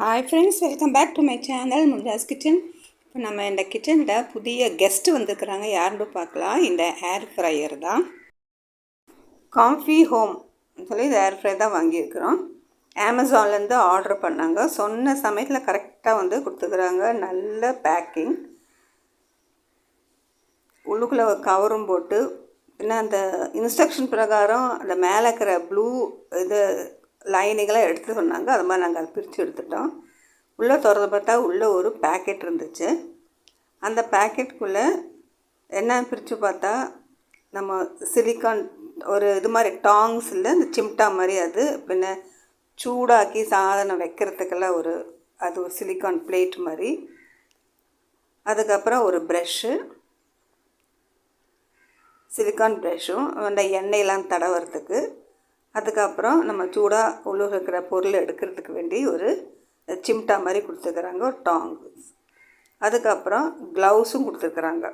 Hi friends, welcome back to my channel Munda's Kitchen. இப்போ நம்ம இந்த கிச்சனில் புதிய கெஸ்ட்டு வந்துருக்குறாங்க. யாருன்னு பார்க்கலாம். இந்த ஏர் ஃப்ரையர் தான், காஃபி ஹோம் சொல்லி இந்த ஏர் ஃப்ரையர் தான் வாங்கியிருக்கிறோம். அமேசான்லேருந்து ஆர்டர் பண்ணாங்க. சொன்ன சமயத்தில் கரெக்டாக வந்து கொடுத்துக்கிறாங்க. நல்ல பேக்கிங், உள்ளுக்குள்ளே ஒரு கவரும் போட்டு, பின்ன அந்த இன்ஸ்ட்ரக்ஷன் பிரகாரம் அந்த மேலே இருக்கிற ப்ளூ இது லைனிங்கெல்லாம் எடுத்து சொன்னாங்க. அது மாதிரி நாங்கள் அதை பிரித்து எடுத்துட்டோம். உள்ளே திறந்து பார்த்தா உள்ளே ஒரு பேக்கெட் இருந்துச்சு. அந்த பேக்கெட்டுக்குள்ளே என்ன பிரித்து பார்த்தா நம்ம சிலிக்கான் ஒரு இது மாதிரி டாங்ஸ் இல்லை, இந்த சிம்டா மாதிரி, அது பின்ன சூடாக்கி சாதனம் வைக்கிறதுக்கெல்லாம் அது ஒரு சிலிக்கான் பிளேட் மாதிரி. அதுக்கப்புறம் ஒரு ப்ரெஷ்ஷு, சிலிக்கான் ப்ரெஷ்ஷும் அந்த எண்ணெயெல்லாம் தடவுறதுக்கு. அதுக்கப்புறம் நம்ம சூடாக உள்ள இருக்கிற பொருள் எடுக்கிறதுக்கு வேண்டி ஒரு சிம்டா மாதிரி கொடுத்துருக்குறாங்க, ஒரு டாங்ஸ். அதுக்கப்புறம் க்ளவுஸும் கொடுத்துருக்குறாங்க.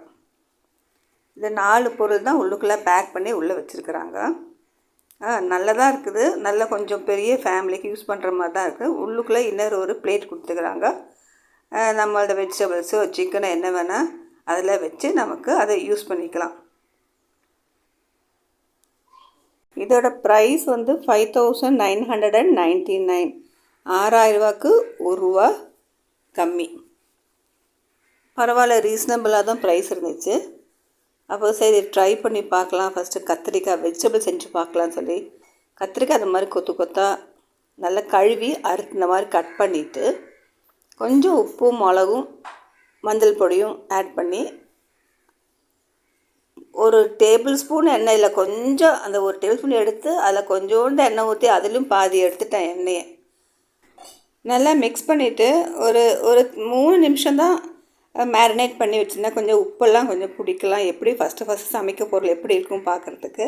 இந்த 4 பொருள் தான் உள்ளுக்குள்ளே பேக் பண்ணி உள்ளே வச்சுருக்குறாங்க. நல்லதாக இருக்குது. நல்ல கொஞ்சம் பெரிய ஃபேமிலிக்கு யூஸ் பண்ணுற மாதிரி தான் இருக்குது. உள்ளுக்குள்ளே இன்னொரு ஒரு பிளேட் கொடுத்துருக்குறாங்க. நம்மளோட வெஜிடபிள்ஸோ சிக்கனோ என்ன வேணால் அதில் வச்சு நமக்கு அதை யூஸ் பண்ணிக்கலாம். இதோட ப்ரைஸ் வந்து 5999. 6000 ரூபாய்க்கு ₹1 கம்மி. பரவாயில்ல, ரீசனபிளாக தான் ப்ரைஸ் இருந்துச்சு. அப்போ சரி ட்ரை பண்ணி பார்க்கலாம். ஃபஸ்ட்டு கத்திரிக்காய் வெஜிடபிள் செஞ்சு பார்க்கலான்னு சொல்லி கத்திரிக்காய் அந்த மாதிரி கொத்து கொத்தாக நல்லா கழுவி அறுத்து இந்த மாதிரி கட் பண்ணிவிட்டு, கொஞ்சம் உப்பும் மிளகும் மஞ்சள் பொடியும் ஆட் பண்ணி, ஒரு டேபிள் ஸ்பூன் எண்ணெயில் கொஞ்சம் அந்த ஒரு டேபிள் ஸ்பூன் எடுத்து அதில் கொஞ்சோண்டு எண்ணெய் ஊற்றி அதிலும் பாதி எடுத்துட்டேன் எண்ணெயை. நல்லா மிக்ஸ் பண்ணிவிட்டு ஒரு 3 நிமிஷம் தான் மேரினேட் பண்ணி வச்சுருந்தேன். கொஞ்சம் உப்பெல்லாம் கொஞ்சம் பிடிக்கலாம், எப்படி ஃபஸ்ட்டு சமைக்க பொருள் எப்படி இருக்கும் பார்க்குறதுக்கு.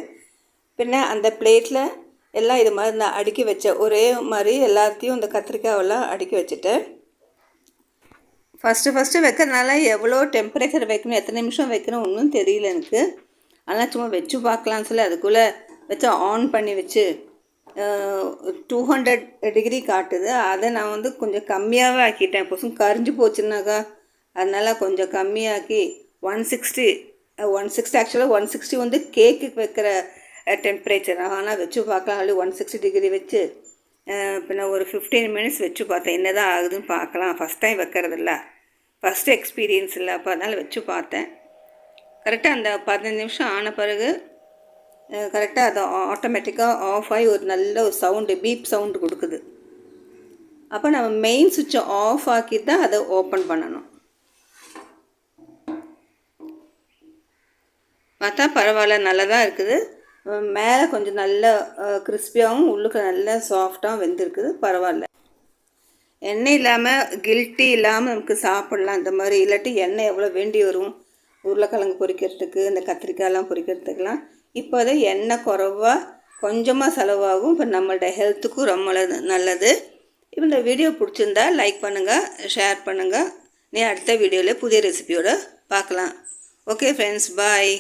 பின்ன அந்த பிளேட்டில் எல்லாம் இது மாதிரி நான் அடுக்கி வச்சேன். ஒரே மாதிரி எல்லாத்தையும் இந்த கத்திரிக்காயெல்லாம் அடுக்கி வச்சுட்டேன். ஃபஸ்ட்டு வைக்கிறதுனால எவ்வளோ டெம்பரேச்சர் வைக்கணும், எத்தனை நிமிஷம் வைக்கணும் ஒன்றும் தெரியல எனக்கு. ஆனால் சும்மா வச்சு பார்க்கலான்னு சொல்லி அதுக்குள்ளே வச்சு ஆன் பண்ணி வச்சு 200 டிகிரி காட்டுது. அதை நான் வந்து கொஞ்சம் கம்மியாகவே ஆக்கிட்டேன். பொசும் கரிஞ்சு போச்சுன்னாக்கா அதனால் கொஞ்சம் கம்மியாக்கி 160 ஆக்சுவலாக 160 வந்து கேக்குக்கு வைக்கிற டெம்பரேச்சர். ஆனால் வச்சு பார்க்கலாம் அப்படி 160 டிகிரி வச்சு பின்ன ஒரு 15 மினிட்ஸ் வச்சு பார்த்தேன். என்ன தான் ஆகுதுன்னு பார்க்கலாம். ஃபஸ்ட் டைம் வைக்கிறதில்ல, ஃபஸ்ட்டு எக்ஸ்பீரியன்ஸ் இல்லை. அப்போ அதனால் வச்சு பார்த்தேன். கரெக்டாக அந்த 15 நிமிஷம் ஆன பிறகு கரெக்டாக அதை ஆட்டோமேட்டிக்காக ஆஃப் ஆகி ஒரு நல்ல ஒரு சவுண்டு, பீப் சவுண்டு கொடுக்குது. அப்போ நம்ம மெயின் சுவிட்சை ஆஃப் ஆக்கி தான் அதை ஓப்பன் பண்ணணும். பார்த்தா பரவாயில்ல, நல்லதாக இருக்குது. மேலே கொஞ்சம் நல்ல கிறிஸ்பியாகவும் உள்ளுக்கு நல்ல சாஃப்டாகவும் வெந்திருக்குது. பரவாயில்ல, எண்ணெய் இல்லாமல் கில்ட்டி இல்லாமல் நமக்கு சாப்பிட்லாம் இந்த மாதிரி. இல்லாட்டி எண்ணெய் எவ்வளோ வேண்டி வரும் உருளைக்கிழங்கு பொரிக்கிறதுக்கு, இந்த கத்திரிக்காயெல்லாம் பொரிக்கிறதுக்கெலாம். இப்போ அதை எண்ணெய் குறைவாக கொஞ்சமாக செலவாகும். இப்போ நம்மள்ட ஹெல்த்துக்கும் ரொம்ப நல்லது. இப்போ இந்த வீடியோ பிடிச்சிருந்தா லைக் பண்ணுங்கள், ஷேர் பண்ணுங்கள். நீ அடுத்த வீடியோவில் புதிய ரெசிபியோடு பார்க்கலாம். ஓகே ஃப்ரெண்ட்ஸ், பாய்.